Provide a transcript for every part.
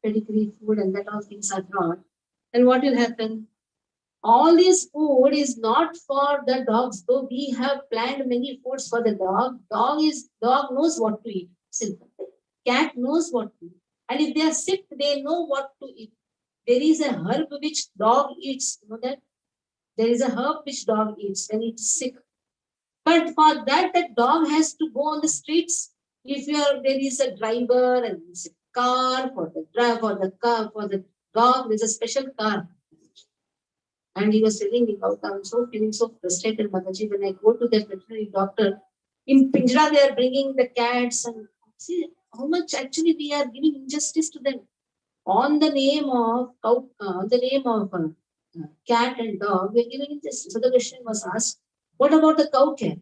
pedigree food and that all things are brought, then what will happen? All this food is not for the dogs, though we have planned many foods for the dog. Dog knows what to eat. Simple. Cat knows what to eat. And if they are sick, they know what to eat. There is a herb which dog eats. You know that? There is a herb which dog eats when it's sick. But for that, the dog has to go on the streets. If there is a driver and there's a car for the driver, for the dog, there's a special car. And he was telling me about, I'm so feeling so frustrated, Mataji, when I go to the veterinary doctor. In Pinjra, they are bringing the cats and see how much actually we are giving injustice to them. On the name of cat and dog, we are giving injustice. So the question was asked, what about the cow care?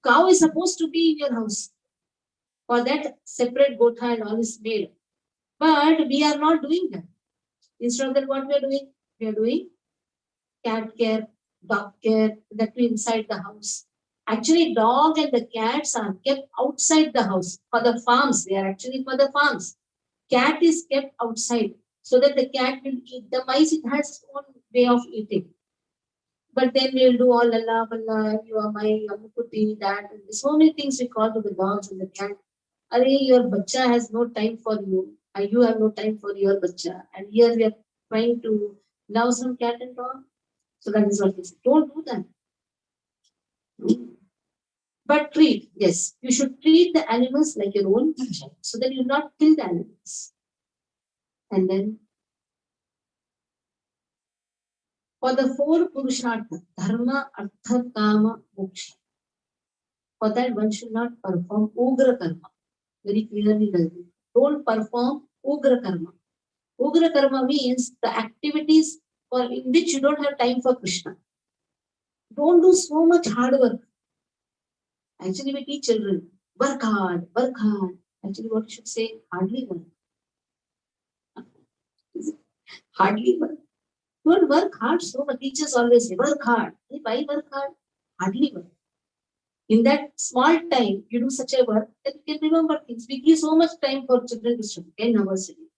Cow is supposed to be in your house. For that, separate gotha and all is made. But we are not doing that. Instead of that, what we are doing? We are doing cat care, dog care, that too inside the house. Actually, dog and the cats are kept outside the house for the farms. They are actually for the farms. Cat is kept outside so that the cat will eat. The mice, it has its own way of eating. But then we'll do all Allah, Allah, you are my Amukuti, that. And so many things we call to the dogs and the cat. Are your bacha has no time for you, and you have no time for your bacha. And here we are trying to love some cat and dog. So that is what we say. Don't do that. But treat, yes, you should treat the animals like your own child, so that you will not kill the animals. And then, for the four Purushartha, Dharma, Artha, Kama, Moksha, for that one should not perform Ugra Karma. Very clearly, don't perform Ugra Karma. Ugra Karma means the activities in which you don't have time for Krishna. Don't do so much hard work. Actually, we teach children, work hard, work hard. Actually, what you should say, hardly work. Hardly work. Don't work hard so much. Teachers always say, work hard. Why work hard? Hardly work. In that small time, you do such a work that you can remember things. We give so much time for children to study. 10 hours study,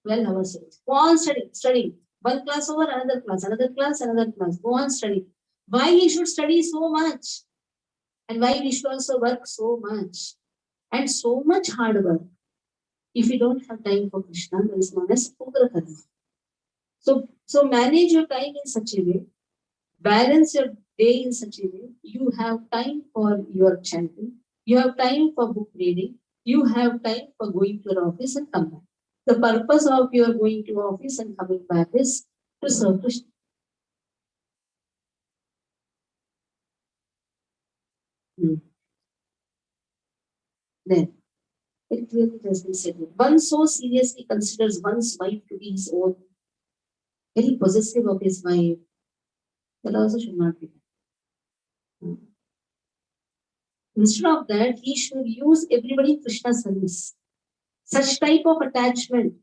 12 hours study. Go on studying. One class over, another class, another class, another class. Go on studying. Why we should study so much? And why we should also work so much? And so much hard work. If you don't have time for Krishna, that is known as Ugra Karma. So manage your time in such a way, balance your day in such a way, you have time for your chanting, you have time for book reading, you have time for going to your office and come back. The purpose of your going to office and coming back is to serve Krishna. Then, it really has been said. One so seriously considers one's wife to be his own, very possessive of his wife, that also should not be done. Instead of that, he should use everybody in Krishna's service. Such type of attachment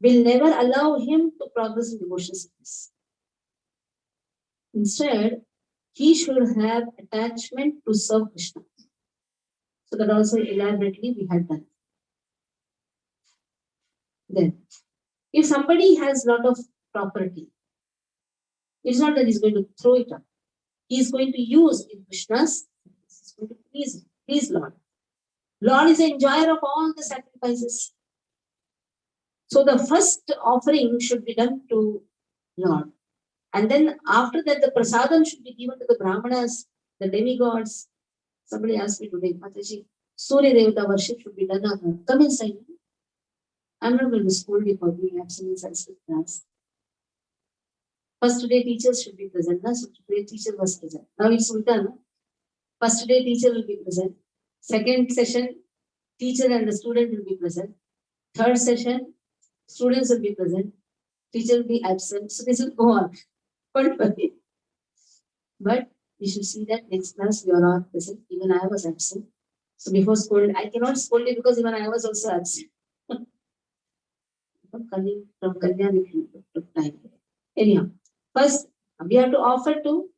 will never allow him to progress in devotional service. Instead, he should have attachment to serve Krishna. So that also elaborately we had done. Then, if somebody has a lot of property, it's not that he's going to throw it up. He is going to use in Krishna's service. He's going to please Lord. Lord is the enjoyer of all the sacrifices. So the first offering should be done to Lord. And then after that, the prasadam should be given to the brahmanas, the demigods. Somebody asked me today, Mataji, Surya Devata worship should be done. Come inside. I'm not going to scold you for being absent in Sanskrit class. First day teachers should be present. So today teacher was present. Now it's Ulta. First day teacher will be present. Second session, teacher and the student will be present. Third session, students will be present. Teacher will be absent. So this will go on. But you should see that next class you are not present. Even I was absent. So before scold, I cannot scold you because even I was also absent. From Kalyani took time. Anyhow, first we have to offer to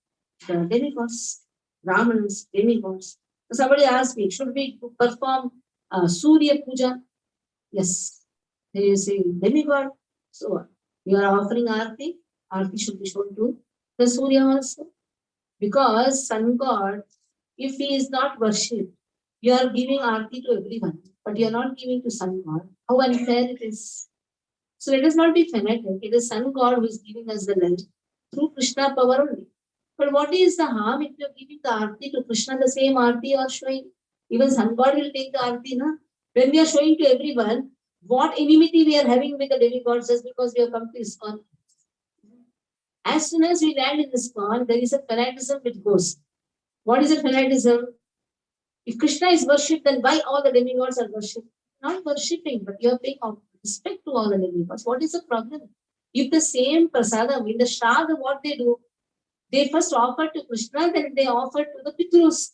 the demigods, Brahmanas, demigods. So somebody asked me, should we perform Surya Puja? Yes. Then you say demigod. So you are offering Aarti. Aarti should be shown to the Surya also. Because sun god, if he is not worshipped, you are giving Aarti to everyone, but you are not giving to sun god. How unfair it is. So let us not be fanatic. It is sun god who is giving us the light through Krishna power only. But what is the harm if you are giving the Aarti to Krishna, the same Aarti you are showing? Even sun god will take the Aarti, na? When we are showing to everyone, what enmity we are having with the demigods just because we have come to ISKCON. As soon as we land in ISKCON, there is a fanaticism which goes. What is a fanaticism? If Krishna is worshipped, then why all the demigods are worshipped? Not worshipping, but you are paying respect to all the demigods. What is the problem? If the same prasadam, in the Shraddha, what they do? They first offer to Krishna, then they offer to the Pitrus.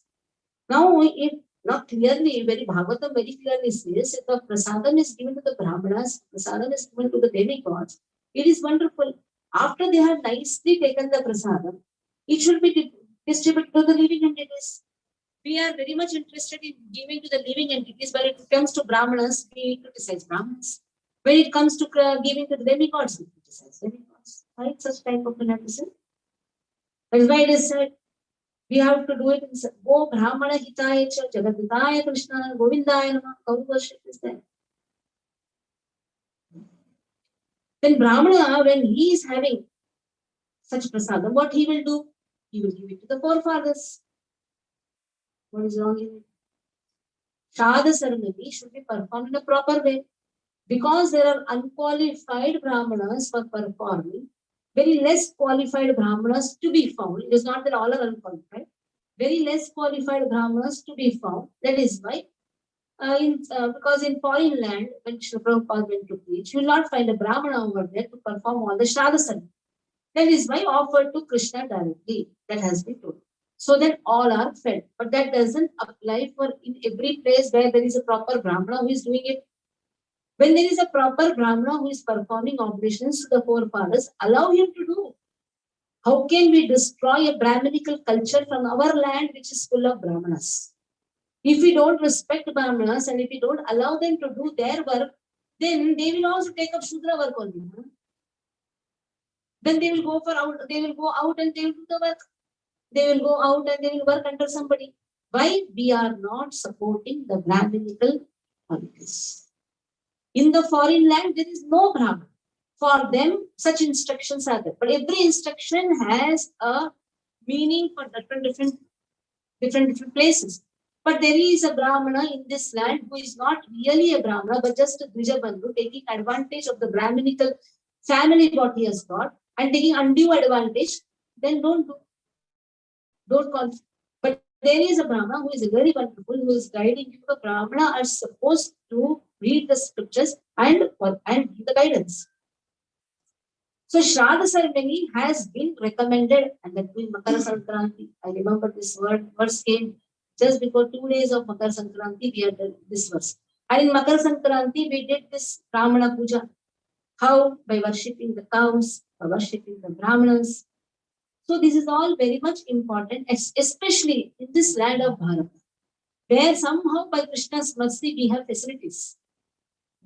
Now, if not clearly, very Bhagavatam very clearly says, if the prasadam is given to the Brahmanas, prasadam is given to the demigods, it is wonderful. After they have nicely taken the prasadam, it should be distributed to the living entities. We are very much interested in giving to the living entities, but when it comes to Brahmanas, we criticize Brahmanas. When it comes to giving to the demigods, we criticize demigods. Right? Such type of fanaticism. That is why it is said, we have to do it in Go Brahmana Hitaya Cha Jagadnath Krishna Govindaya Nama. How worship is there? Then Brahmana, when he is having such prasadam, what he will do? He will give it to the forefathers. What is wrong in it? Shraddha ceremony should be performed in a proper way. Because there are unqualified Brahmanas for performing, very less qualified Brahmanas to be found. It is not that all are unqualified. Very less qualified Brahmanas to be found. That is why, because in foreign land, when Srila Prabhupada went to preach, you will not find a Brahmana over there to perform all the Shraddha ceremony. That is why offered to Krishna directly. That has been told. So that all are fed. But that doesn't apply for in every place where there is a proper Brahmana who is doing it. When there is a proper Brahmana who is performing oblations to the forefathers, allow him to do. How can we destroy a Brahminical culture from our land which is full of Brahmanas? If we don't respect Brahmanas and if we don't allow them to do their work, then they will also take up Shudra work only. Then they will go out and they will do the work. They will go out and they will work under somebody. Why? We are not supporting the Brahminical politics. In the foreign land, there is no Brahman. For them, such instructions are there. But every instruction has a meaning for different places. But there is a Brahmana in this land who is not really a Brahmana, but just a Dvijabandhu, taking advantage of the Brahminical family what he has got and taking undue advantage, then don't call. But there is a Brahmana who is very wonderful, who is guiding you. The Brahmana are supposed to read the scriptures and give the guidance. So Shraddha ceremony has been recommended, and that means Makara Sankranti. I remember this verse came just before 2 days of Makara Sankranti, we had this verse. And in Makara Sankranti, we did this Brahmana Puja. How? By worshipping the cows, by worshipping the Brahmanas. So this is all very much important, especially in this land of Bharat, where somehow by Krishna's mercy we have facilities.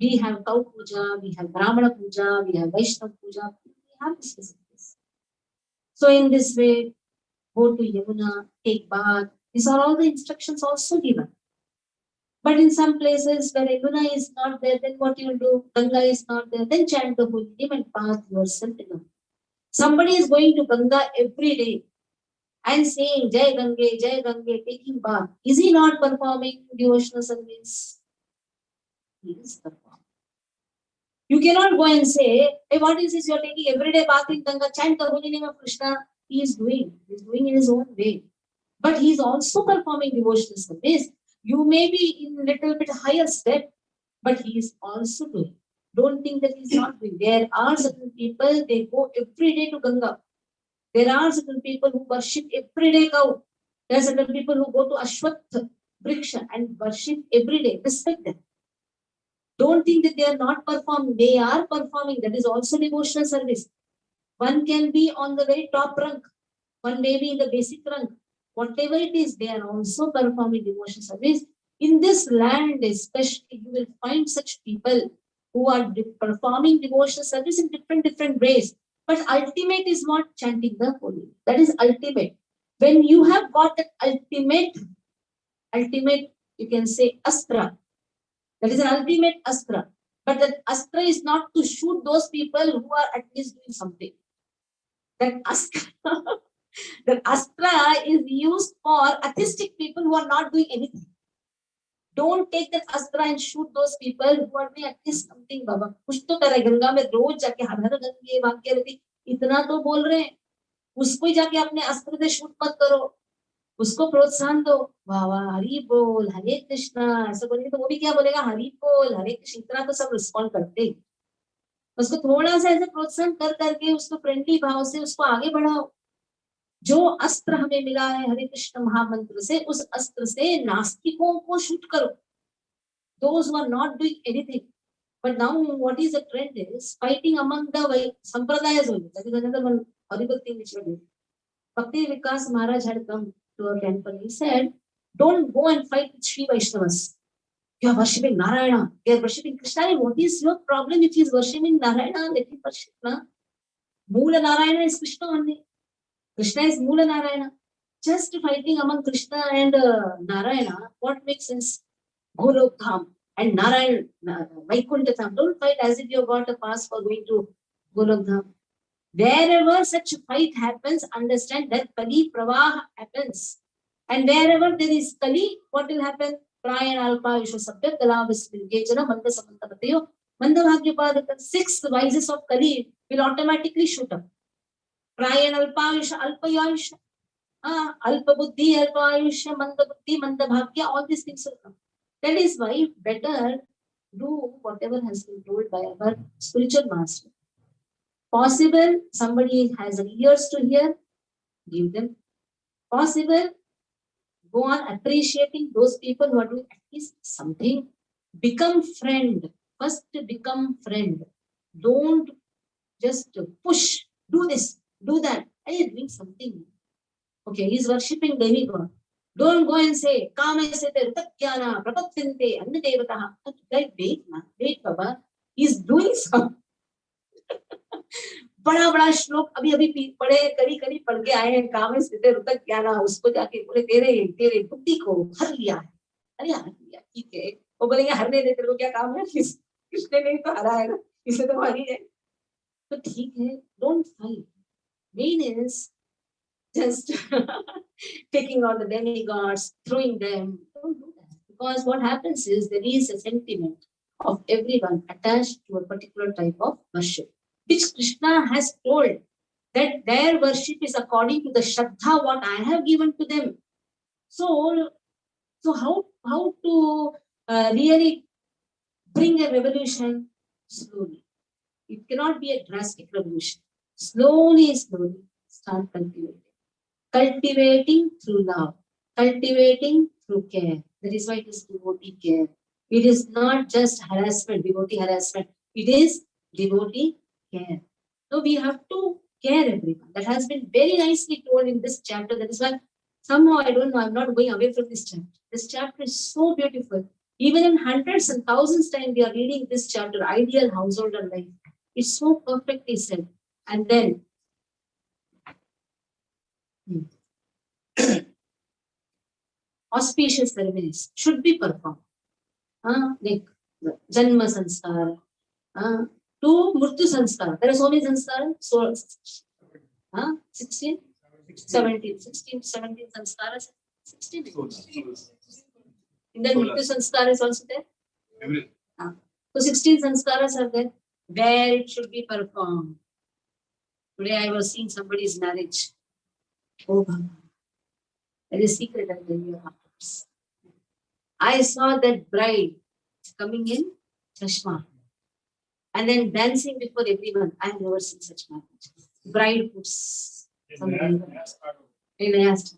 We have cow puja, we have Brahmana puja, we have Vaishnava puja, we have these facilities. So in this way, go to Yamuna, take bath. These are all the instructions also given. But in some places where Yamuna is not there, then what you will do? Ganga is not there, then chant the holy name and bath yourself in Ganga. Somebody is going to Ganga every day and saying Jai Gange, taking bath. Is he not performing devotional service? He is performing. You cannot go and say, hey, what is this? You are taking everyday bath in Ganga, chant the holy name of Krishna. He is doing in his own way. But he is also performing devotional service. You may be in a little bit higher step, but he is also doing. Don't think that he is not doing. There are certain people, they go every day to Ganga. There are certain people who worship every day cow. There are certain people who go to Ashwath Vriksha and worship every day. Respect them. Don't think that they are not performing. They are performing. That is also devotional service. One can be on the very top rank. One may be in the basic rank. Whatever it is, they are also performing devotional service. In this land, especially, you will find such people who are performing devotional service in different ways. But ultimate is not chanting the holy. That is ultimate. When you have got that ultimate, you can say astra. That is an ultimate astra. But that astra is not to shoot those people who are at least doing something. That astra, that astra is used for atheistic people who are not doing anything. Don't take that astra and shoot those people who are doing at least something. बाबा कुछ तो करे, गंगा में रोज जाके हर हर गंगे वाक्य रति इतना तो बोल रहे हैं, उसको ही जाके अपने अस्त्र से शूट मत करो, उसको प्रोत्साहन दो, वाह वाह हरि बोल हरे कृष्णा ऐसा बोलेंगे तो वो भी क्या बोलेगा, हरि बोल हरे कृष्ण, इतना तो सब रिस्पॉन्ड करते हैं। उसको थोड़ा सा ऐसे प्रोत्साहन कर करके उसको फ्रेंडली भाव से उसको आगे बढ़ाओ। जो अस्त्र हमें मिला है हरे कृष्ण महामंत्र से, उस अस्त्र से नास्तिकों को शूट करो, those who are not doing anything. But now what is the trend is fighting among the sampradayas only. That is another one horrible thing which we do. Bhakti Vikas Maharaj had come to a temple. He said, don't go and fight with Sri Vaishnavas. You are worshipping Narayana. You are worshipping Krishna. What is your problem if he is worshipping Narayana? Let him worship. Moola Narayana is Krishna only. Krishna is Moola Narayana. Just fighting among Krishna and Narayana, what makes sense? Golok Dham and Narayan, Vaikuntha Dham. Don't fight as if you got a pass for going to Golok Dham. Wherever such fight happens, understand that Kali Pravaha happens. And wherever there is Kali, what will happen? Prayan Alpa Vishwa Sabya Kala Vismilgejana Manda Samanta Patayo Manda Bhagyapada. 6 vices of Kali will automatically shoot up. Prayan Alpa Vishwa Alpayavishwa. Alpa Buddhi, Alpa Ayushya, Manda Buddhi, Manda Bhagya, all these things will come. That is why better do whatever has been told by our spiritual master. Possible, somebody has ears to hear, give them. Possible, go on appreciating those people who are doing at least something. Become friend. First become friend. Don't just push, do this, do that. Are you doing something? Okay, he's worshipping demigod. Don't go and say, Kamesete, Rutakyana, Prapatyante, and the Devata. Wait, Baba. He's doing something. बड़ा बड़ा श्लोक अभी अभी पढ़े करी पढ़ के आए हैं, कामेस्ते रुतज्ञाना, उसको जाके बोले तेरे बुद्धि को हर लिया है। अरे हर लिया ठीक है, वो बोलेंगे हरने दे, तेरे को क्या काम है, किसने नहीं तो हरा है ना, इसे तो हरी है, तो ठीक है, don't fight. Main is just taking all the demigods, throwing them. Don't do that. Because what happens is there is a sentiment of everyone attached to a particular type of worship, which Krishna has told that their worship is according to the Shraddha what I have given to them. So how to really bring a revolution? Slowly. It cannot be a drastic revolution. Slowly start cultivating. Cultivating through love, cultivating through care. That is why it is devotee care. It is not just harassment, devotee harassment. It is devotee care. So we have to care everyone. That has been very nicely told in this chapter. That is why somehow, I don't know, I'm not going away from this chapter. This chapter is so beautiful. Even in hundreds and thousands times we are reading this chapter, ideal household and life. It's so perfectly said. And then auspicious ceremonies should be performed. Like Janma Sanskar, to Murtyu Sanskar. There are so many Sanskar. So, 16, 17, 16, 17 Sanskaras. 16. And then Murtyu Sanskar is also there. So 16 Sanskaras are there. Where it should be performed. Today I was seeing somebody's marriage. Oh, there is a secret I'll tell you afterwards. I saw that bride coming in chashma and then dancing before everyone. I have never seen such marriage. Bride puts something in a asked.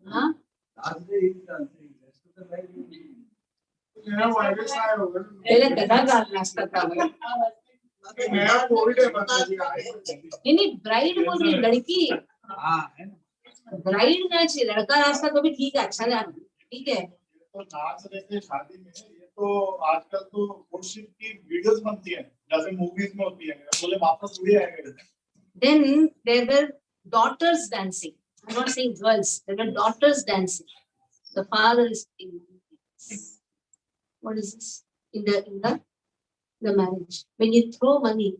Huh? नहीं bride बोल रही लड़की bride नाच लड़का नाचता तो भी ठीक है, अच्छा लगा, ठीक है। तो नाच रहे थे शादी में, ये तो आजकल तो वर्शिप की वीडियोस बनती है जैसे मूवीज में होती है, बोले वापस उड़ी आएंगे। Then there were daughters dancing. I'm not saying girls. There were daughters dancing. The father is playing. What is this? In the marriage, when you throw money,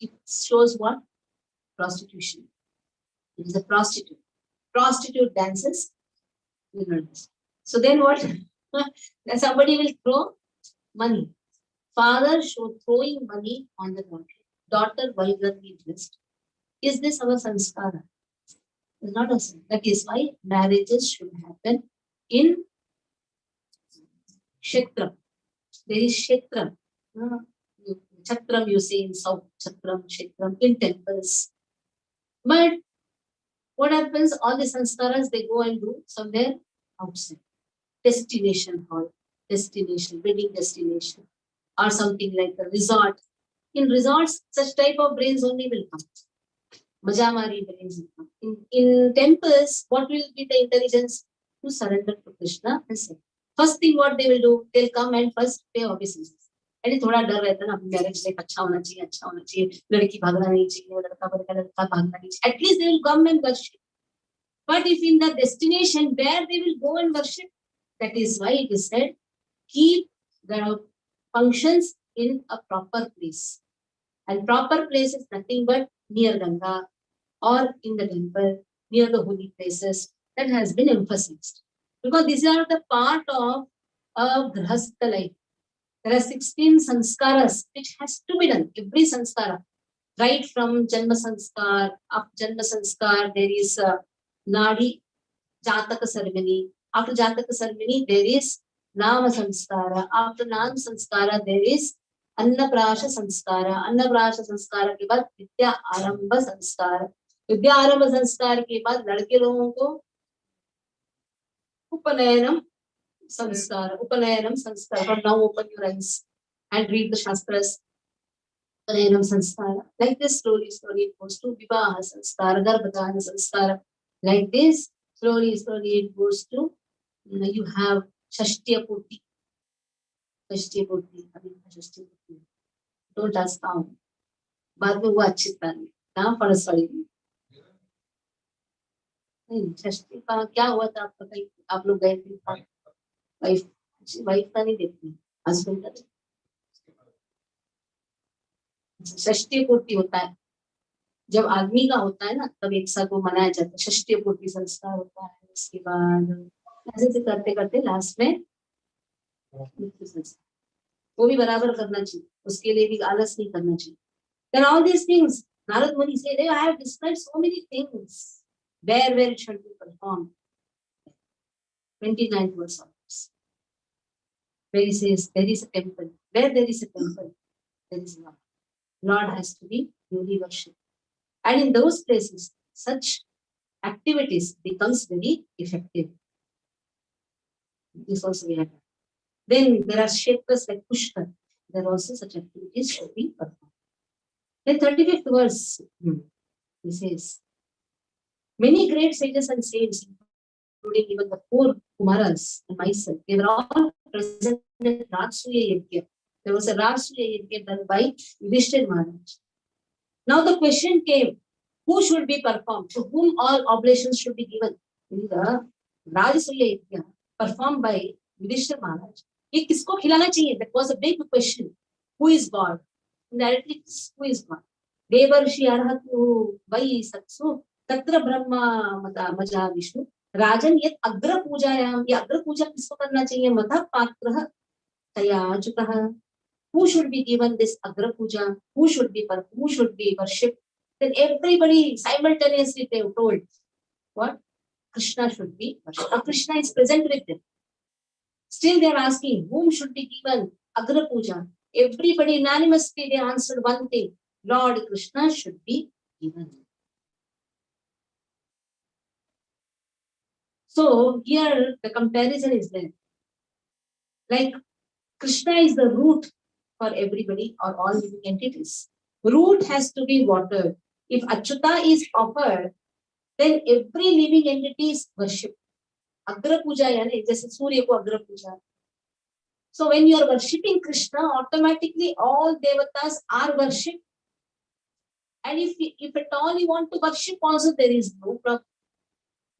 it shows what? Prostitution. It is a prostitute. Prostitute dances. So then what? Then somebody will throw money. Father throwing money on the daughter. Daughter vulgarly dressed. Is this our sanskara? It's not a sin. That is why marriages should happen in Kshetra. There is Kshetra. Chakram you say in South, Chakram, Kshetram, in temples. But what happens? All the sanskaras they go and do somewhere outside. Destination hall, destination, wedding destination, or something like a resort. In resorts, such type of brains only will come. Majamari brains will come. In temples, what will be the intelligence? To surrender to Krishna and say. First thing what they will do, they'll come and first pay obeisances. And थोड़ा डर रहता है ना, marriage life अच्छा होना चाहिए, लड़की भागना नहीं चाहिए, लड़का भागना नहीं चाहिए. At least they will come and worship. But if in the destination where they will go and worship, that is why it is said, keep the functions in a proper place. And proper place is nothing but near Ganga or in the temple, near the holy places. That has been emphasized. Because these are the part of a grahastha life. There are 16 sanskaras which has to be done. Every sanskara. Right from Janma sanskar, up Janma sanskar, there is Nadi Jataka ceremony. After Jataka ceremony, there is Nama sanskara. After Nama sanskara, there is Annaprasha sanskara. Annaprasha sanskara के बाद विद्या आरंभ संस्कार. विद्या आरंभ संस्कार के बाद लड़के लोगों को उपनयनम sanskara. Upanayam sanskara. From now open your eyes and read the shastras. Upanayam sanskara. Like this, slowly it goes to Vivaha sanskara, Garbhadana sanskara. Like this, slowly it goes to, you have Shashtiya Purti. Shashtiya Purti. Don't ask how. बाद में वो अच्छी तरह कहाँ first वाली नहीं षष्ठी का क्या हुआ था आप बताइए. आप लोग गए थे वाइफ का नहीं देखती, हस्बैंड का. षष्ठी पूर्ति होता है जब आदमी का होता है ना, तब एक साथ वो मनाया जाता है. षष्ठी पूर्ति संस्कार होता है. उसके बाद ऐसे करते करते लास्ट में मृत्यु संस्कार. वो भी बराबर करना चाहिए, उसके लिए भी आलस नहीं करना चाहिए. Then all these things, Narad Muni said, I have described so many things where it should be performed. 29th verse of this. Where he says, there is a temple. Where there is a temple, there is Lord. Lord has to be duly worshipped. And in those places, such activities becomes very effective. This also we have. Then there are kshetras like Pushkar. There are also such activities should be performed. The 35th verse, he says, many great sages and saints, including even the 4 Kumaras and myself, they were all present at Rajsuya Yajna. There was a Rajsuya Yajna done by Yudhishthira Maharaj. Now the question came, who should be performed? To whom all oblations should be given? In the Rajsuya Yajna performed by Yudhishthira Maharaj. ये किसको खिलाना चाहिए? That was a big question. Who is God? Directly, who is God? Devarshi arhatu vai satsu tatra brahma maja vishnu rajan yet agra pujayam. ये अग्र पूजा किसको करना चाहिए? मथा पात्रः तयाजुकः. Who should be given this agra puja? Who should be worshipped? Then everybody simultaneously they were told what? Krishna should be worshipped. Now Krishna is present with them. Still they are asking whom should be given agra puja. Everybody unanimously they answered one thing: Lord Krishna should be given. So here the comparison is there. Like Krishna is the root for everybody or all living entities. Root has to be watered. If Achyuta is offered, then every living entity is worshipped. Agra puja यानी जैसे सूर्य को अग्र पूजा. So when you are worshipping Krishna, automatically all devatas are worshipped. And if at all you want to worship also, there is no problem.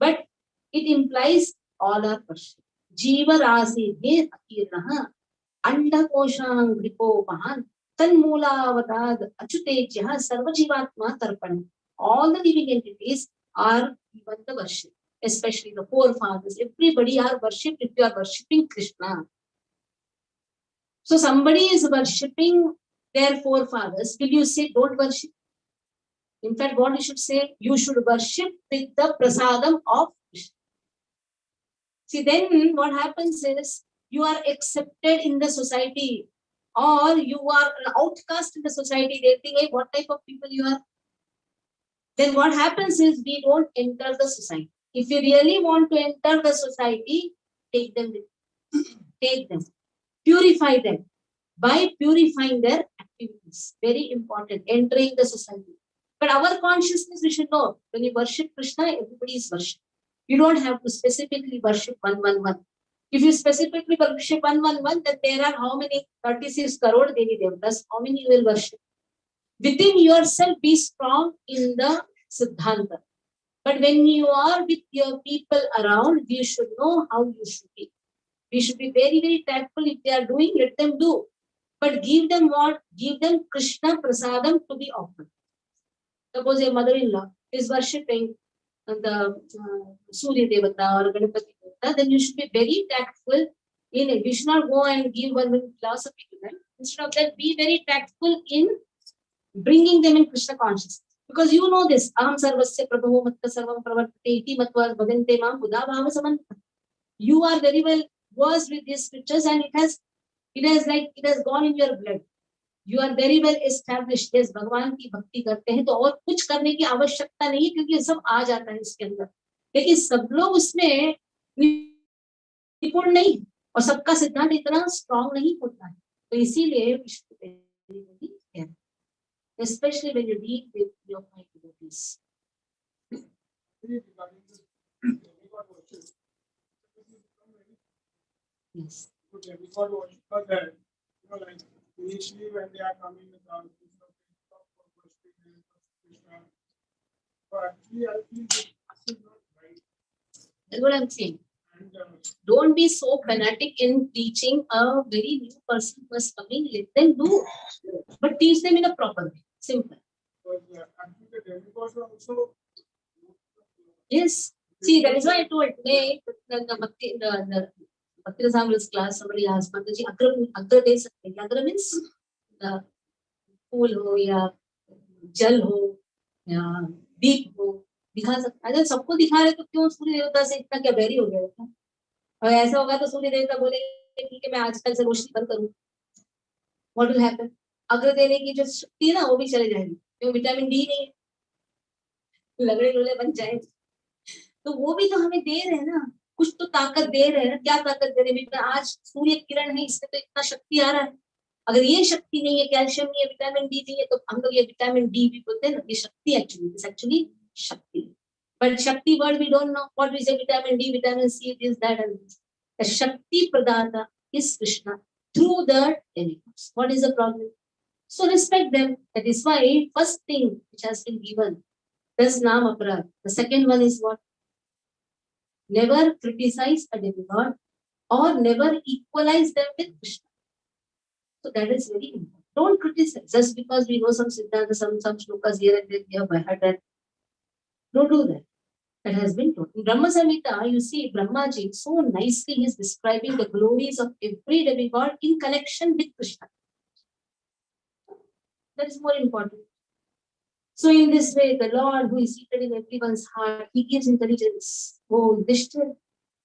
But it implies all are worshipped. Jiva rasi bhe akirnaha anda koshang gripo mahan tanmula avatad achutejya sarva jivatma tarpan. All the living entities are given the worship, especially the forefathers. Everybody are worshipped if you are worshipping Krishna. So somebody is worshipping their forefathers. Will you say don't worship? In fact, what you should say, you should worship with the prasadam of Krishna. See, then what happens is you are accepted in the society, or you are an outcast in the society. They think, hey, what type of people you are? Then what happens is we don't enter the society. If you really want to enter the society, take them with you. Take them. Purify them by purifying their activities. Very important, entering the society. But our consciousness, we should know, when you worship Krishna, everybody is worshipped. You don't have to specifically worship 111. If you specifically worship 111, then there are how many? 36 crore Devi Devatas. How many you will worship? Within yourself, be strong in the Siddhanta. But when you are with your people around, you should know how you should be. We should be very, very tactful. If they are doing, let them do. But give them what? Give them Krishna Prasadam to be offered. Suppose a mother-in-law is worshipping the Surya Devata or Ganapati Devata, then you should be very tactful in it. You should not go and give one philosophy to them. Instead of that, be very tactful in bringing them in Krishna consciousness. Because you know this, Aham Sarvasya Prabhu Matta Sarvam Pravartate Iti Matva Vadante Mam Buddha Bhava Samanta. You are very well versed with these scriptures, and it has gone in your blood. You are very well established. Yes, भगवान की भक्ति करते हैं तो और कुछ करने की आवश्यकता नहीं है, क्योंकि ये सब आ जाता है इसके अंदर. लेकिन सब लोग उसमें निपुण नहीं, और सबका सिद्धांत इतना स्ट्रांग नहीं होता है. तो इसीलिए especially when you deal with your devotees. Yes. Initially, when they are coming with our but actually, I think this is not right. That's what I'm saying. And, don't be so fanatic in teaching a very new person who is coming. Let them do, but teach them in a proper way. Simple. Because actually, the demigods are also. Yes. See, that is why I told the Bhakti Samuel's class, somebody asked, Mataji, Agra days, Agra means the pool ho, ya jal ho, ya deep ho, दिखा सकता है. सबको दिखा रहे तो क्यों सूर्य देवता से इतना क्या बैरी हो गया था? और ऐसा होगा तो सूर्य देवता बोलेंगे ठीक है मैं आजकल से रोशनी बंद करूँ. What will happen? अग्र देने की जो शक्ति है ना वो भी चले जाएगी, क्यों? विटामिन डी नहीं है, लगड़े लोले बन जाए. तो वो भी तो हमें दे रहे हैं ना, कुछ तो ताकत दे रहे हैं ना. क्या ताकत दे रहे हैं? आज सूर्य किरण है, इससे तो इतना शक्ति आ रहा है. अगर ये शक्ति नहीं है, कैल्शियम नहीं है, विटामिन डी नहीं है, तो हम लोग ये विटामिन डी भी बोलते हैं ना, ये शक्ति actually Shakti. But Shakti word we don't know what is vitamin D, vitamin C, this that and this. The Shakti pradata is Krishna through the demigods. What is the problem? So respect them. That is why first thing which has been given, this naam aparad. The second one is what? Never criticize a demigod or never equalize them with Krishna. So that is very important. Don't criticize just because we know some siddhanta, some shlokas here and there we have heard that. Don't do that. That has been told. In Brahma Samhita, you see Brahmaji so nicely he is describing the glories of every demigod in connection with Krishna. That is more important. So in this way, the Lord who is seated in everyone's heart, he gives intelligence. Oh, Dishtir,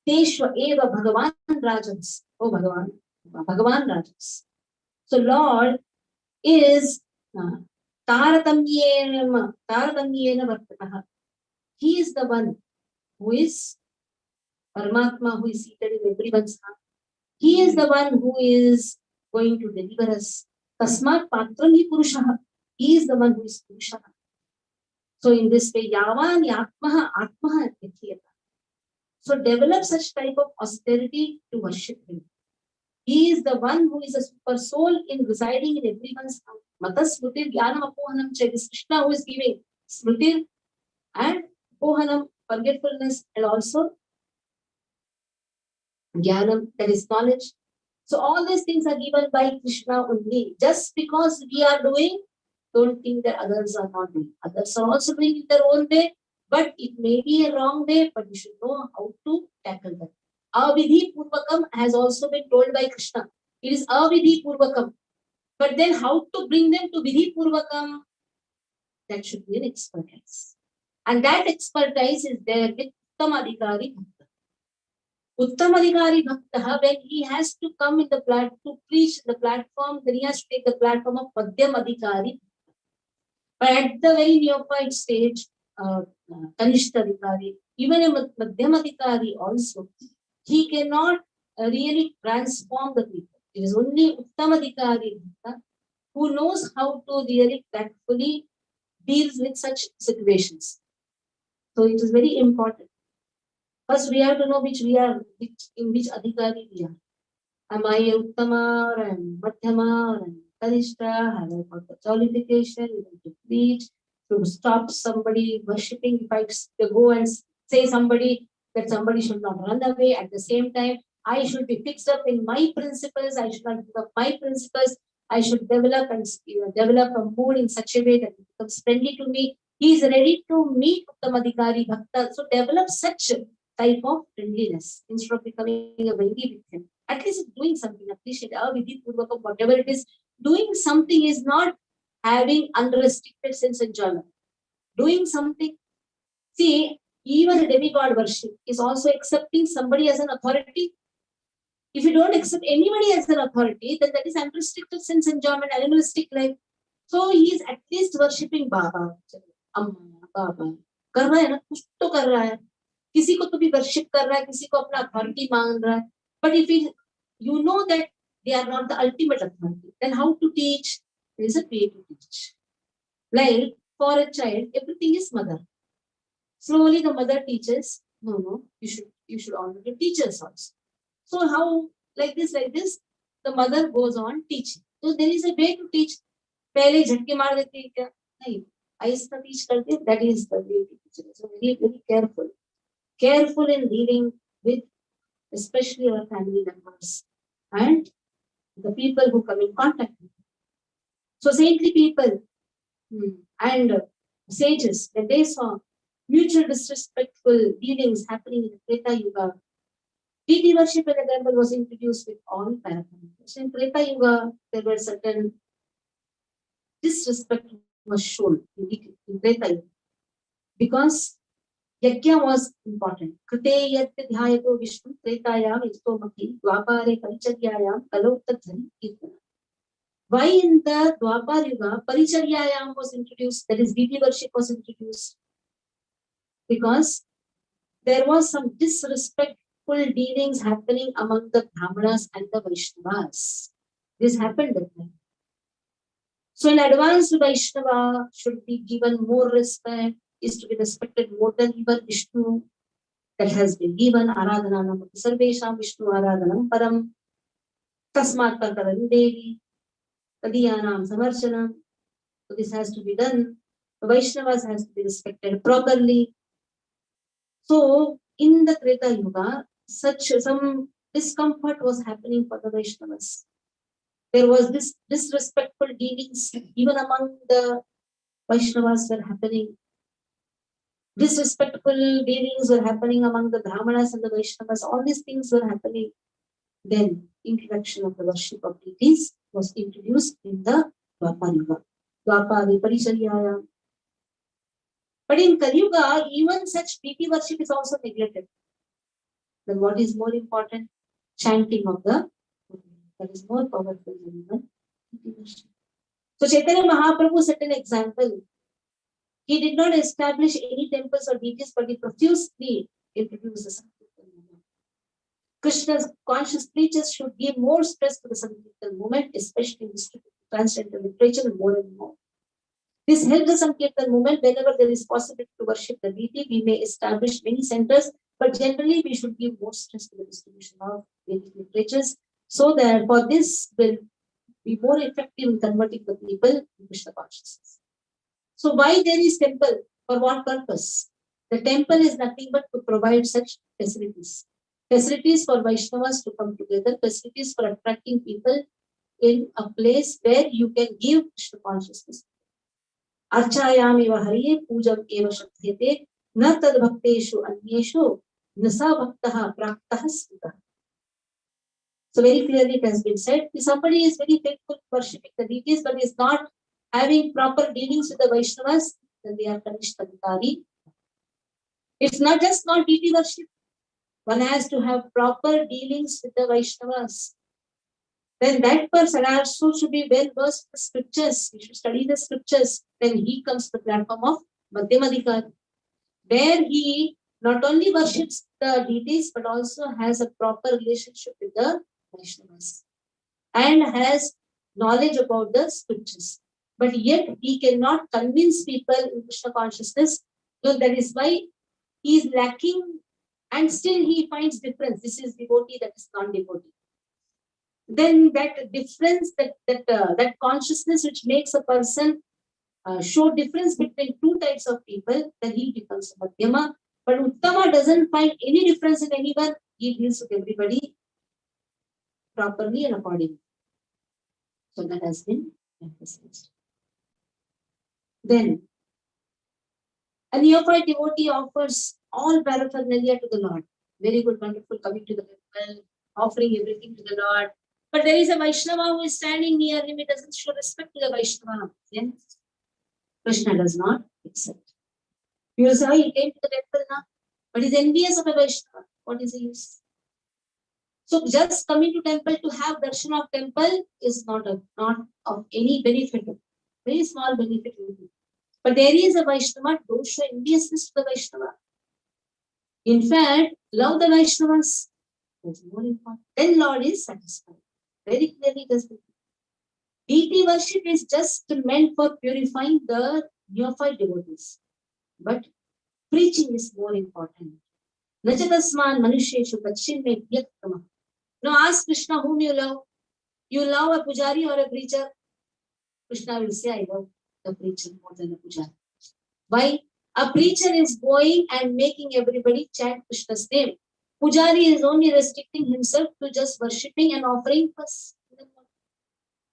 Teshva Eva Bhagavan Rajans. Oh, Bhagavan Rajans. So Lord is Taratamyena Vartataha. He is the one who is Paramatma, who is seated in everyone's heart. He is the one who is going to deliver us. Tasmat Patram hi Purushaha. He is the one who is Purushaha. So in this way, yavan yatmaha atmaha yathiyata. So develop such type of austerity to worship him. He is the one who is a super soul in residing in everyone's heart. Mata smritir jnanam apohanam cha. This Krishna who is giving smritir and apohanam, forgetfulness, and also jnanam, that is knowledge. So all these things are given by Krishna only. Just because we are doing, don't think that others are not doing. Others are also doing it their own way, but it may be a wrong way, but we should know how to tackle that. Avidhi Purvakam has also been told by Krishna. It is Avidhi Purvakam. But then how to bring them to Vidhi Purvakam? That should be an expertise. And that expertise is there with Uttamadhikari Bhakta. Uttamadhikari Bhakta, when he has to come in the platform to preach the platform, then he has to take the platform of Madhyamadhikari. But at the very neophyte stage, Kanishthadhikari, even a Madhyamadhikari also, he cannot really transform the people. It is only Uttamadhikari who knows how to really tactfully deal with such situations. So it is very important. First, we have to know in which adhikari we are. Am I Uttama or Madhyama or Kanishta? Have I got the qualification to preach, to stop somebody worshipping? If I go and say that somebody should not run away, at the same time, I should be fixed up in my principles. I should not give up my principles. I should develop a mood in such a way that it becomes friendly to me. He is ready to meet Uttamadhikari Bhakta. So develop such type of friendliness instead of becoming a Vaidi with him. At least doing something, appreciate Vidhi Purvakam, whatever it is. Doing something is not having unrestricted sense enjoyment. Doing something, see, even a demigod worship is also accepting somebody as an authority. If you don't accept anybody as an authority, then that is unrestricted sense enjoyment, animalistic life. So he is at least worshipping Baba, Amma, Baba. कर रहा है ना, कुछ तो कर रहा है. किसी को तो भी वर्शिप कर रहा है, किसी को अपना अथॉरिटी मांग रहा है. But if you know that they are not the ultimate authority, then how to teach? There is a way to teach. Like for a child, everything is mother. Slowly the mother teaches. No, you should honor the teachers also. So how like this, the mother goes on teaching. So there is a way to teach. पहले झटके मार देते हैं क्या? नहीं. ऐसा teach करते. That is the way to teach. So very very careful in dealing with especially our family members and the people who come in contact with them. So saintly people and sages, when they saw mutual disrespectful dealings happening in the Treta Yuga, deity worship in the temple was introduced with all parameters. In Treta Yuga, there were certain disrespect was shown in Treta Yuga because Yajna was important. Krite yat dhyayato Vishnu Tretayam Istomati Dwapare Paricharyayam Kalau Tadhani Kirtana. Why in the Dwapar Yuga Paricharyayam was introduced, that is deity worship was introduced? Because there was some disrespectful dealings happening among the Brahmanas and the Vaishnavas. This happened at time. So an advanced Vaishnava should be given more respect, is to be respected more than even Vishnu. That has been given. Aradhana namati sarvesham Vishnu aradhanam param. Tasmat parkaram devi. Tadiyanam samarchanam. So this has to be done. The Vaishnavas has to be respected properly. So in the Treta Yuga, some discomfort was happening for the Vaishnavas. There was this disrespectful dealings even among the Vaishnavas were happening. Disrespectful dealings were happening among the Brahmanas and the Vaishnavas. All these things were happening. Then introduction of the worship of deities was introduced in the Dwapar Yuga. Dwapari Paricharyaya. But in Kali Yuga, even such deity worship is also neglected. Then what is more important? Chanting of the that is more powerful than the deity worship. So Chaitanya Mahaprabhu set an example. He did not establish any temples or deities, but he profusely introduced the Sankirtan movement. Krishna's conscious preachers should give more stress to the Sankirtan movement, especially in transcendental literature more and more. This helps the Sankirtan movement. Whenever there is possibility to worship the deity, we may establish many centers, but generally we should give more stress to the distribution of Vedic literatures, so that for this will be more effective in converting the people to Krishna consciousness. So why there is temple? For what purpose? The temple is nothing but to provide such facilities. Facilities for Vaishnavas to come together, facilities for attracting people in a place where you can give Krishna consciousness. Archayami Hariye Pujam Eva Shakhyate Na Tad Bhakteshu Anyeshu Nasa Bhaktaha Praktaha Sita. So very clearly it has been said, if somebody is very faithful worshipping the deities but is not having proper dealings with the Vaishnavas, then they are Kanishtakari. It's not just not deity worship. One has to have proper dealings with the Vaishnavas. Then that person also should be well versed in the scriptures. He should study the scriptures. Then he comes to the platform of Madhyamadikari, where he not only worships the deities but also has a proper relationship with the Vaishnavas and has knowledge about the scriptures. But yet he cannot convince people in Krishna consciousness. So that is why he is lacking, and still he finds difference. This is devotee, that is non-devotee. Then that difference, that consciousness which makes a person show difference between two types of people, then he becomes a Madhyama. But Uttama doesn't find any difference in anyone. He deals with everybody properly and accordingly. So that has been emphasized. Then a neophyte devotee offers all paraphernalia to the Lord. Very good, wonderful, coming to the temple, offering everything to the Lord. But there is a Vaishnava who is standing near him. He doesn't show respect to the Vaishnava. Then Krishna does not accept. You will say, oh, he came to the temple now, but he's envious of a Vaishnava. What is the use? So just coming to temple to have darshan of temple is not of any benefit. Very small benefit. But there is a Vaishnava, don't show enviousness to the Vaishnava. In fact, love the Vaishnavas. That's more important. Then Lord is satisfied. Very clearly does it. Deity worship is just meant for purifying the neophyte devotees. But preaching is more important. Nachatasman manusheshu kachinme vyaktama. Now ask Krishna whom you love. You love a pujari or a preacher? Krishna will say, I love the preacher more than a pujari. Why? A preacher is going and making everybody chant Krishna's name. Pujari is only restricting himself to just worshipping and offering first.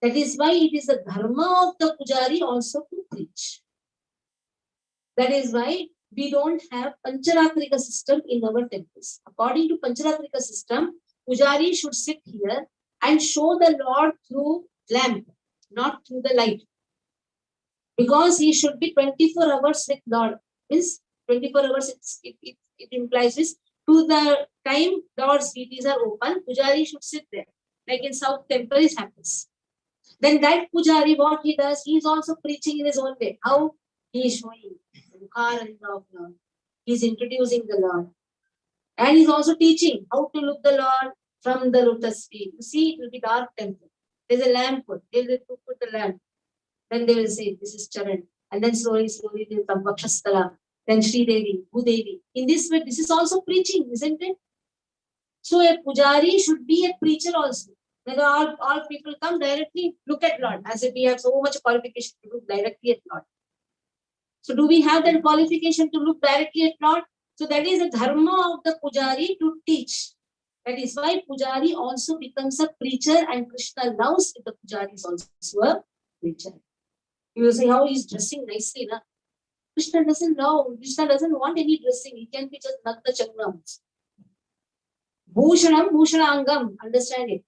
That is why it is the dharma of the pujari also to preach. That is why we don't have Pancharatrika system in our temples. According to Pancharatrika system, pujari should sit here and show the Lord through lamp, not through the light. Because he should be 24 hours with Lord. Means 24 hours, it implies this. To the time Lord's deities are open, pujari should sit there. Like in South Temple, it happens. Then that pujari, what he does, he is also preaching in his own way. How? He is showing the Mukharanda of Lord. He is introducing the Lord. And he is also teaching how to look the Lord from the lotus feet. You see, it will be dark temple. There is a lamp put. They will put the lamp. Then they will say, this is Charan. And then slowly they will come Vakshasthala. Then Sri Devi, Bhudevi. In this way, this is also preaching, isn't it? So a pujari should be a preacher also. When all people come directly, look at Lord. As if we have so much qualification to look directly at Lord. So do we have that qualification to look directly at Lord? So that is the dharma of the pujari to teach. That is why pujari also becomes a preacher, and Krishna loves if the pujari is also a preacher. You will say, how he is dressing nicely, na? Krishna doesn't know. Krishna doesn't want any dressing. He can be just Nagna Changram. Bhushanam, Bhushanangam. Understand it.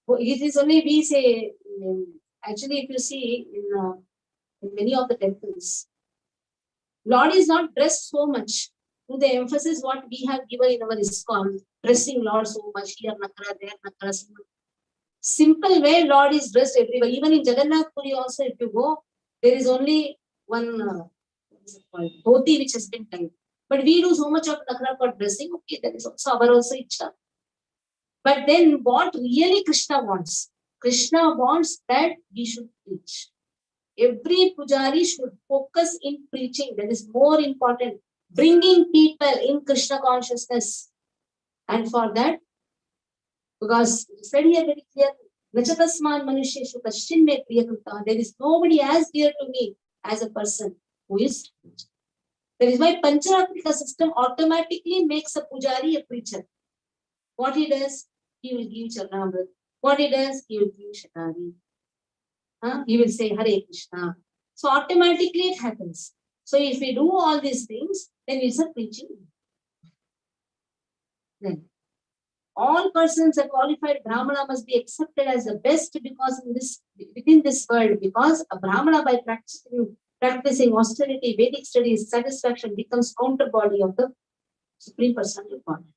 It is only we say, actually, if you see in many of the temples, Lord is not dressed so much. To the emphasis what we have given in our ISKCON, dressing Lord so much, here Nakara, there Nakara. Simple way Lord is dressed everywhere. Even in Jagannath Puri also, if you go, there is only one dhoti which has been tied. But we do so much of Nakara for dressing. Okay, that is also our also Ichha. But then what really Krishna wants? Krishna wants that we should preach. Every pujari should focus in preaching. That is more important. Bringing people in Krishna consciousness. And for that, because it said here very clearly, Nachatasman Manusheshu Kashtin me Priyakruta. There is nobody as dear to me as a person who is. That is why Pancharatrika system automatically makes a pujari a preacher. What he does, he will give Charanamrit. What he does, he will give Shatari. He will say Hare Krishna. So automatically it happens. So if we do all these things, then it's a preaching. Then all persons a qualified Brahmana must be accepted as the best because within this world, because a Brahmana by practicing austerity, Vedic studies, satisfaction becomes counterbody of the Supreme Personality of Godhead.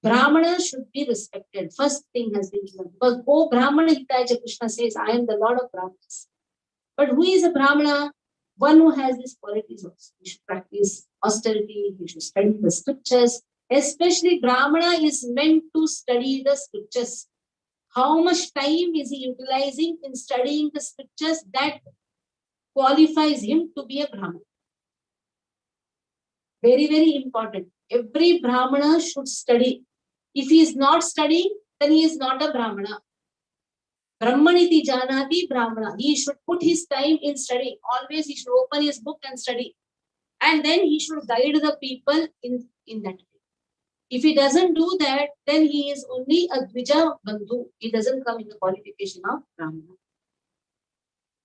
Brahmana should be respected. First thing has been given. Because O Brahmana Hitaja, Krishna says, I am the Lord of Brahmanas. But who is a Brahmana? One who has these qualities also. He should practice austerity, he should study the scriptures. Especially Brahmana is meant to study the scriptures. How much time is he utilizing in studying the scriptures? That qualifies him to be a Brahmana. Very, very important. Every Brahmana should study. If he is not studying, then he is not a Brahmana. Brahmaniti Janati Brahmana. He should put his time in studying. Always he should open his book and study. And then he should guide the people in that way. If he doesn't do that, then he is only a Dvija Bandhu. He doesn't come in the qualification of Brahmana.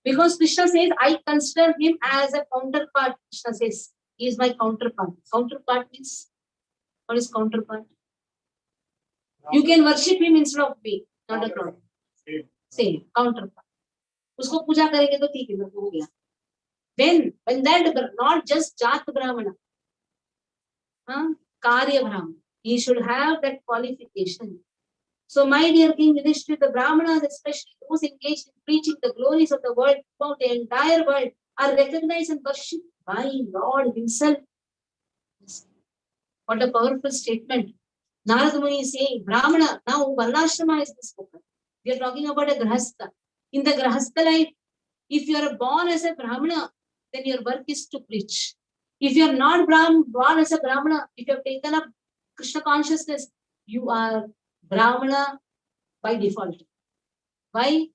Because Krishna says, I consider him as a counterpart. Krishna says, he is my counterpart. Counterpart means, what is counterpart? You can worship him instead of me. Not a problem. Same. Counterpart. Usko puja karenge to theek hai, ho gaya. Then, when that, not just Jat Brahmana, Karya Brahmana, he should have that qualification. So, my dear King Yudhishthira, the Brahmanas, especially those engaged in preaching the glories of the world throughout the entire world, are recognized and worshipped by Lord Himself. What a powerful statement. Narada Muni is saying, Brahmana, now Varnashrama is spoken. We are talking about a Grahastha. In the Grahastha life, if you are born as a Brahmana, then your work is to preach. If you are not born as a Brahmana, if you have taken up Krishna consciousness, you are Brahmana by default. Why?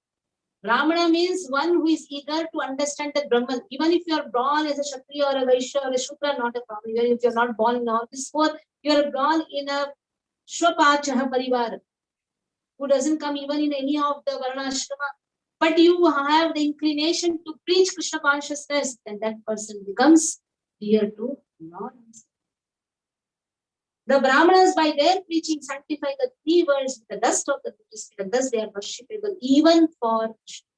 Brahmana means one who is eager to understand the Brahman. Even if you are born as a Kshatriya or a Vaishya or a Shudra, not a problem. Even if you are not born in all this four, you are born in a Shwapachaha Parivar, who doesn't come even in any of the Varnashrama. But you have the inclination to preach Krishna consciousness, then that person becomes dear to Lord. The Brahmanas, by their preaching, sanctify the three worlds with the dust of the Buddhist, and thus they are worshipable even for Krishna.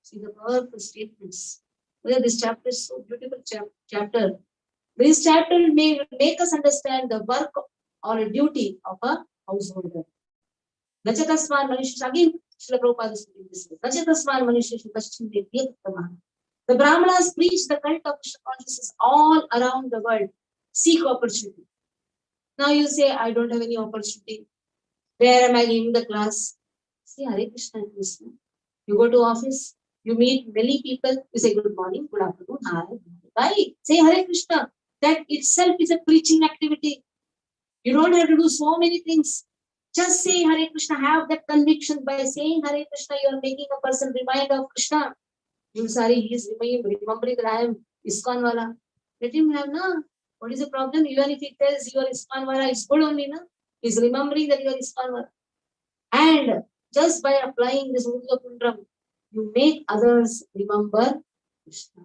See the powerful statements. This chapter is so beautiful chapter. This chapter may make us understand the work or a duty of a householder. Nachatasman Manusha, again, Srila Prabhupada is speaking this way. Nachatasman Manusha Kashtin me Priyakruta. The Brahmanas preach the cult of Krishna consciousness all around the world. Seek opportunity. Now you say, I don't have any opportunity. Where am I giving the class? Say Hare Krishna, Krishna. You go to office, you meet many people, you say good morning, good afternoon, hi, bye. Say Hare Krishna. That itself is a preaching activity. You don't have to do so many things. Just say Hare Krishna. Have that conviction. By saying Hare Krishna, you are making a person remind of Krishna. You sorry, he is remembering that I am ISKCON wala. Let him have, na. What is the problem? Even if he tells you are ISKCON wala, it's good only, na. He's remembering that you are ISKCON wala. And just by applying this Urdhva Pundram, you make others remember Krishna.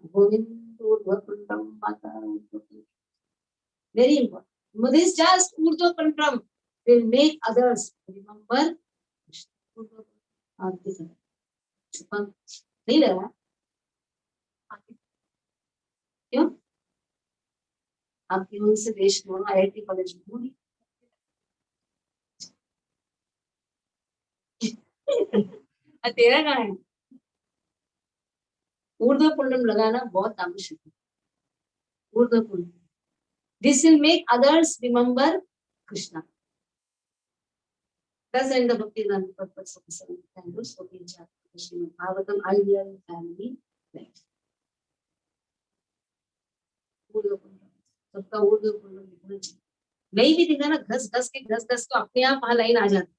Very important. This just Urdhva Pundram will make others remember Krishna. नहीं रहा क्यों आपकी उनसे देश में IIT college में तेरा कहाँ है ऊर्ध्व पुंडम लगाना बहुत आवश्यक है ऊर्ध्व पुंडम this will make others remember Krishna. Thus end the Bhakti Purpose of the 7th Canto, 14th chapter, Srimad Bhagavatam, Ideal Family Life. सबका ऊर्ध्वपुंड्रम दिखना चाहिए। नहीं भी दिखा ना, घस घस के अपने आप वहां लाइन आ जाती।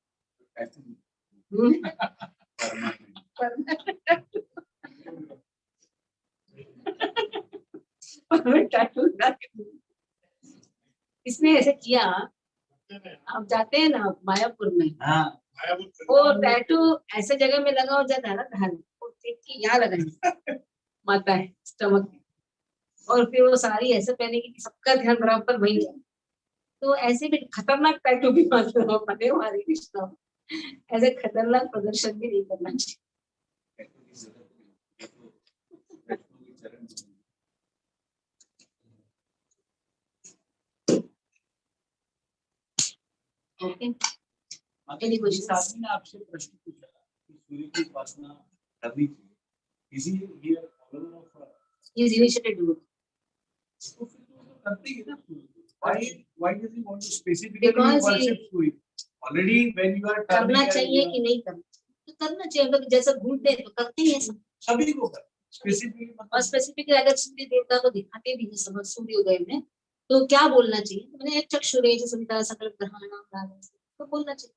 इसने ऐसे किया, आप जाते हैं ना मायापुर में, वो टैटू ऐसे जगह में लगा हो जाता है ना, धान को देख के यहाँ लगाएंगे माता है स्टमक में, और फिर वो साड़ी ऐसे पहनेगी कि सबका ध्यान बराबर वही है। तो ऐसे भी खतरनाक टैटू भी मतलब बने हमारे कृष्णा, ऐसे खतरनाक प्रदर्शन भी नहीं करना चाहिए। आपने आपसे प्रश्न पूछा कि सूर्य की उपासना करनी चाहिए, इसी ये follower of is initiated do, तो फिर तो करते ही ना। why does he want to specifically worship Surya? Already when you are करना चाहिए कि नहीं करना, तो करना चाहिए। मतलब जैसा घूमते हैं तो करते ही हैं सभी को कर स्पेसिफिकली, और स्पेसिफिकली अगर सूर्य देवता को दिखाते भी है समझ सूर्योदय में, तो क्या बोलना चाहिए? मैंने चक्षुरे सविता सकल ग्रहाणां तो बोलना चाहिए।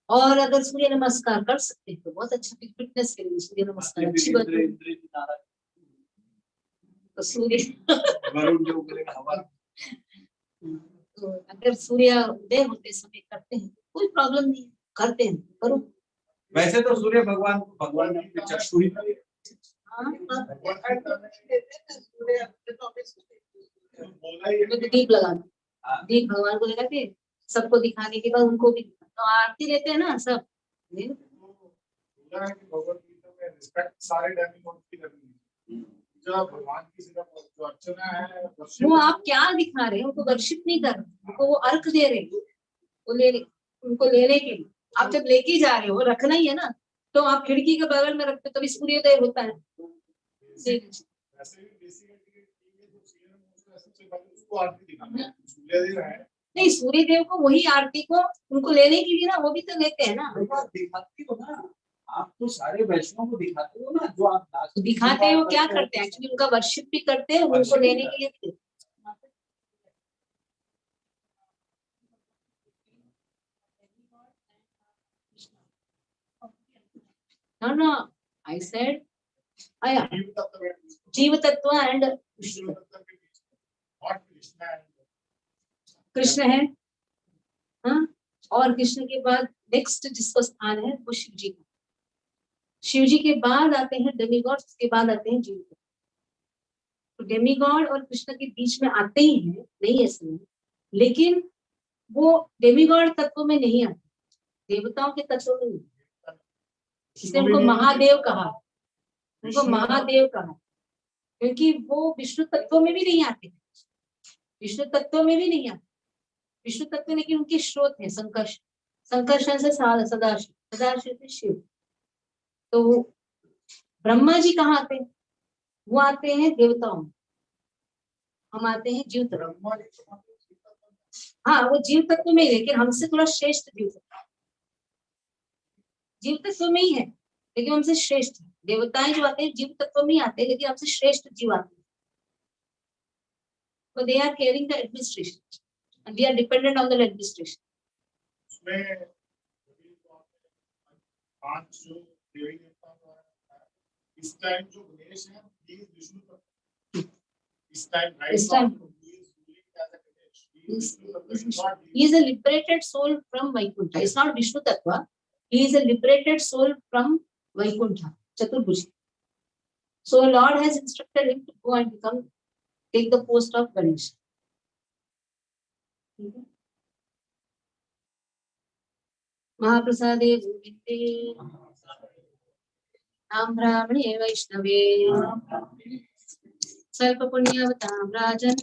और अगर सूर्य नमस्कार कर सकते हैं तो बहुत अच्छा, फिटनेस के लिए सूर्य नमस्कार अच्छी बात है। तो सूर्य तो अगर सूर्य उदय होते समय करते हैं कोई प्रॉब्लम नहीं, करते हैं करो। वैसे तो सूर्य भगवान की चक्षु ही दीप लगाना, दीप भगवान को लगाते, सबको दिखाने के बाद उनको भी तो आरती लेते हैं ना सब। भगवान की जो अर्चना है वो आप क्या दिखा रहे हैं? उनको वर्शिप नहीं कर रहे, उनको वो अर्घ दे रहे हैं, उनको लेने के लिए। आप जब लेके जा रहे हो, रखना ही है ना, तो आप खिड़की के बगल में रखते तभी सूर्योदय होता है। नहीं, सूर्य देव को वही आरती को उनको लेने के लिए ना, वो भी तो लेते हैं ना। दिखाती हो ना आप, तो सारे वैष्णव को दिखाते हो ना, जो आप दिखाते हो क्या करते हैं एक्चुअली, उनका वर्शिप भी करते हैं, उनको लेने के लिए भी। No, I said जीव तत्व एंड कृष्ण है, हाँ। और कृष्ण के बाद नेक्स्ट जिसको स्थान है वो शिव जी का। शिव जी के बाद आते हैं डेमीगॉड, उसके बाद आते हैं जीव तत्व। तो डेमीगॉड और कृष्ण के बीच में आते ही हैं, नहीं ऐसे नहीं, लेकिन वो डेमीगॉड तत्व में नहीं आते, देवताओं के तत्व में नहीं, इसलिए उनको महादेव कहा, उनको महादेव कहा, क्योंकि वो विष्णु तत्व में भी नहीं आते, विष्णु तत्व में भी नहीं आते। विष्णु तत्व लेकिन उनके स्रोत है संकर्ष, संकर्षण से सदाशिव, सदाशिव से शिव। तो ब्रह्मा जी कहाँ आते हैं? वो आते हैं देवताओं, हम आते हैं जीव तत्व। हाँ, वो जीव तत्व में ही, लेकिन हमसे थोड़ा श्रेष्ठ जीव तत्व, जीव तत्व में ही है लेकिन हमसे श्रेष्ठ। देवताएं जो आते हैं जीव तत्व में ही आते हैं, लेकिन हमसे श्रेष्ठ जीव आते हैं। So they are carrying the administration and we are dependent on the administration. इस टाइम जो गणेश है, he is विष्णु तत्व। इस time he is a liberated soul from Vaikuntha. It's not Vishnu Tattva. He is a liberated soul from Vaikuntha, Chaturbhuji. So Lord has instructed him to go and take the post of Ganesh. महाप्रसादे गोविंदे नाम ब्राह्मणे वैष्णवे स्वल्प पुण्यवतां राजन्